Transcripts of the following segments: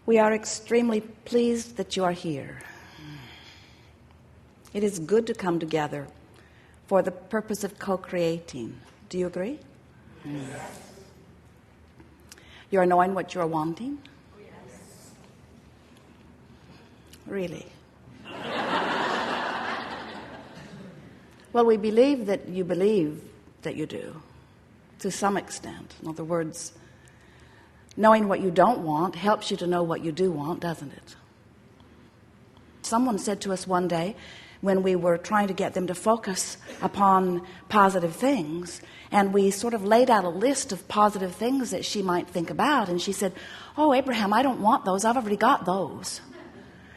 We are extremely pleased that you are here. It is good to come together for the purpose of co-creating. Do you agree? Yes. You are knowing what you are wanting? Yes. Really? Well, we believe that you do, to some extent. In other words, knowing what you don't want helps you to know what you do want, doesn't it? Someone said to us one day, when we were trying to get them to focus upon positive things, and we sort of laid out a list of positive things that she might think about, and she said, "Oh, Abraham, I don't want those. I've already got those."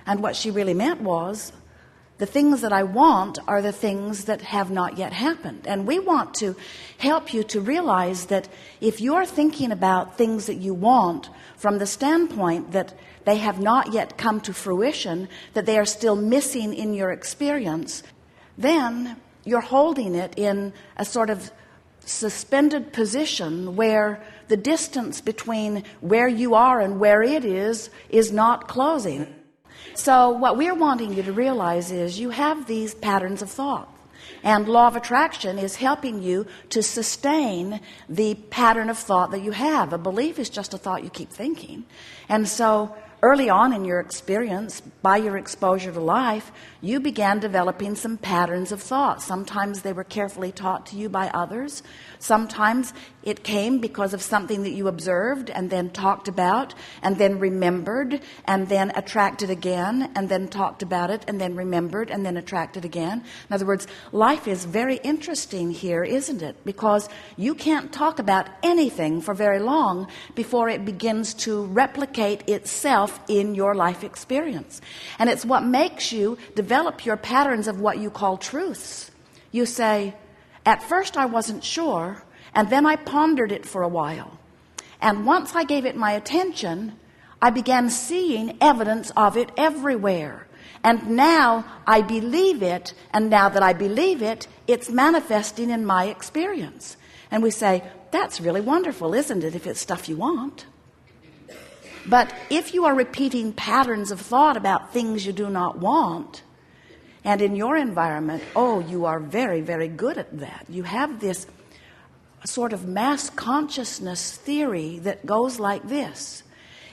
And what she really meant was, the things that I want are the things that have not yet happened. And we want to help you to realize that if you're thinking about things that you want from the standpoint that they have not yet come to fruition, that they are still missing in your experience, then you're holding it in a sort of suspended position where the distance between where you are and where it is not closing. So what we're wanting you to realize is you have these patterns of thought, and law of attraction is helping you to sustain the pattern of thought that you have. A belief is just a thought you keep thinking. And so early on in your experience, by your exposure to life, you began developing some patterns of thought. Sometimes they were carefully taught to you by others. Sometimes it came because of something that you observed and then talked about and then remembered and then attracted again and then talked about it and then remembered and then attracted again. In other words, life is very interesting here, isn't it? Because you can't talk about anything for very long before it begins to replicate itself in your life experience. And it's what makes you develop your patterns of what you call truths. You say, at first I wasn't sure, and then I pondered it for a while. And once I gave it my attention, I began seeing evidence of it everywhere. And now I believe it, and now that I believe it, it's manifesting in my experience. And we say, that's really wonderful, isn't it, if it's stuff you want? But if you are repeating patterns of thought about things you do not want, and in your environment, oh, you are very, very good at that. You have this sort of mass consciousness theory that goes like this.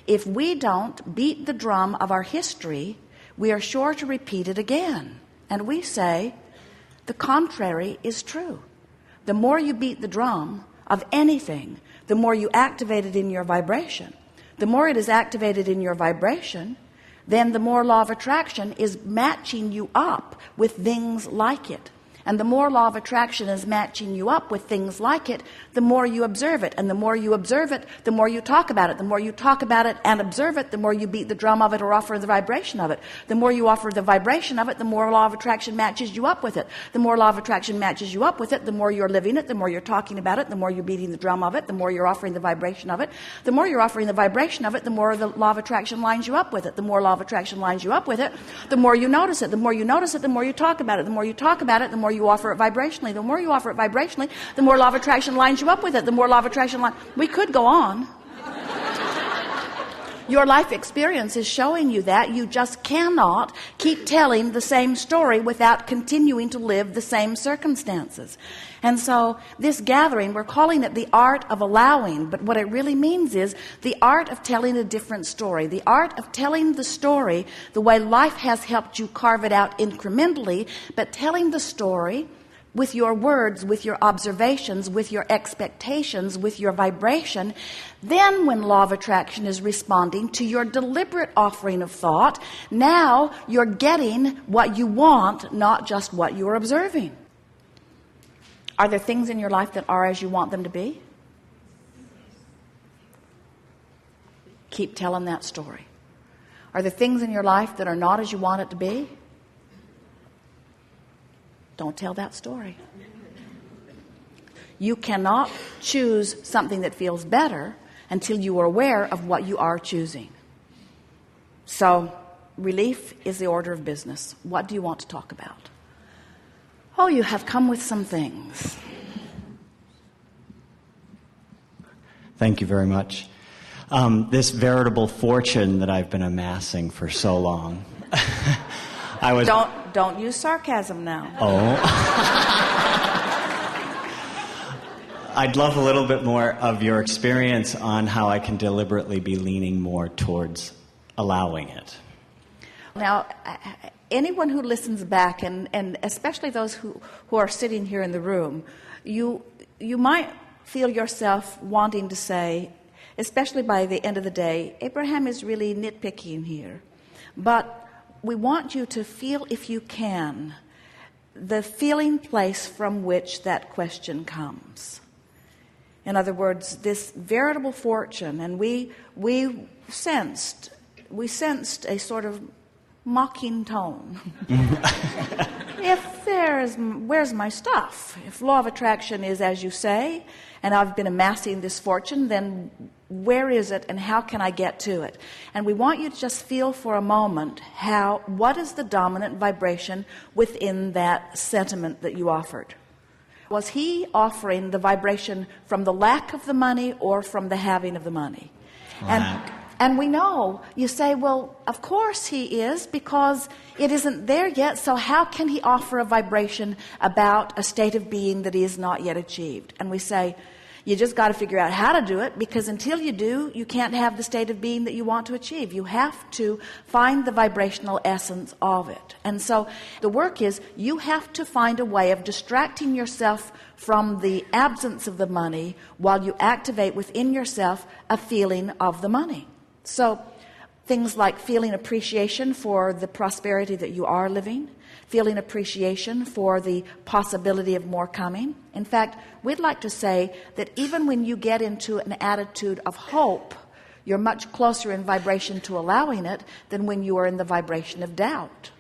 If we don't beat the drum of our history, we are sure to repeat it again. And we say, the contrary is true. The more you beat the drum of anything, the more you activate it in your vibration. The more it is activated in your vibration, then the more law of attraction is matching you up with things like it. And the more law of attraction is matching you up with things like it, the more you observe it. And the more you observe it, the more you talk about it. The more you talk about it and observe it, the more you beat the drum of it or offer the vibration of it. The more you offer the vibration of it, the more law of attraction matches you up with it. The more law of attraction matches you up with it, the more you're living it, the more you're talking about it, the more you're beating the drum of it, the more you're offering the vibration of it. The more you're offering the vibration of it, the more the law of attraction lines you up with it. The more law of attraction lines you up with it, the more you notice it. The more you notice it, the more you talk about it. The more you talk about it, the more you offer it vibrationally. The more you offer it vibrationally, the more law of attraction lines you up with it. The more law of attraction line. We could go on. Your life experience is showing you that. You just cannot keep telling the same story without continuing to live the same circumstances. And so this gathering, we're calling it the art of allowing, but what it really means is the art of telling a different story, the art of telling the story the way life has helped you carve it out incrementally, but telling the story with your words, with your observations, with your expectations, with your vibration. Then when law of attraction is responding to your deliberate offering of thought, now you're getting what you want, not just what you're observing. Are there things in your life that are as you want them to be? Keep telling that story. Are there things in your life that are not as you want it to be? Don't tell that story. You cannot choose something that feels better until you are aware of what you are choosing. So, relief is the order of business. What do you want to talk about? Oh, you have come with some things. Thank you very much. This veritable fortune that I've been amassing for so long. Don't use sarcasm now. Oh. I'd love a little bit more of your experience on how I can deliberately be leaning more towards allowing it. Now, anyone who listens back, and especially those who are sitting here in the room, you might feel yourself wanting to say, especially by the end of the day, Abraham is really nitpicking here. But we want you to feel, if you can, the feeling place from which that question comes. In other words, this veritable fortune, and we sensed a sort of mocking tone. Where's my stuff? If law of attraction is as you say, and I've been amassing this fortune, then where is it and how can I get to it? And we want you to just feel for a moment what is the dominant vibration within that sentiment that you offered? Was he offering the vibration from the lack of the money or from the having of the money? Lack. And we know, you say, well, of course he is, because it isn't there yet, so how can he offer a vibration about a state of being that he has not yet achieved? And we say, you just got to figure out how to do it, because until you do, you can't have the state of being that you want to achieve. You have to find the vibrational essence of it. And so the work is, you have to find a way of distracting yourself from the absence of the money while you activate within yourself a feeling of the money. So things like feeling appreciation for the prosperity that you are living, feeling appreciation for the possibility of more coming. In fact, we'd like to say that even when you get into an attitude of hope, you're much closer in vibration to allowing it than when you are in the vibration of doubt.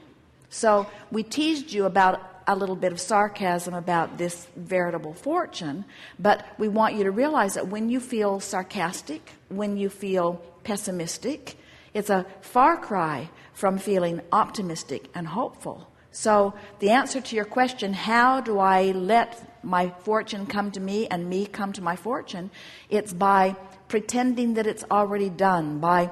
So we teased you about a little bit of sarcasm about this veritable fortune, but we want you to realize that when you feel sarcastic, when you feel pessimistic, it's a far cry from feeling optimistic and hopeful. So the answer to your question, how do I let my fortune come to me and me come to my fortune? It's by pretending that it's already done, by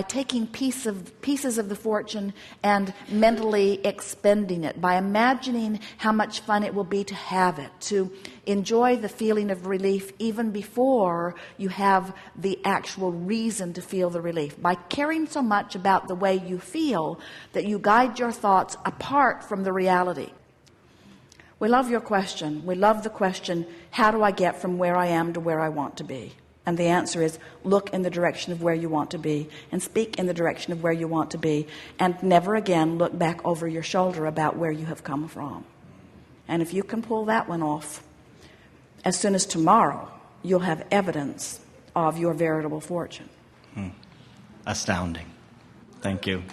taking pieces of the fortune and mentally expending it, by imagining how much fun it will be to have it, to enjoy the feeling of relief even before you have the actual reason to feel the relief, by caring so much about the way you feel that you guide your thoughts apart from the reality. We love your question. We love the question, how do I get from where I am to where I want to be? And the answer is, look in the direction of where you want to be and speak in the direction of where you want to be, and never again look back over your shoulder about where you have come from. And if you can pull that one off, as soon as tomorrow, you'll have evidence of your veritable fortune. Astounding. Thank you.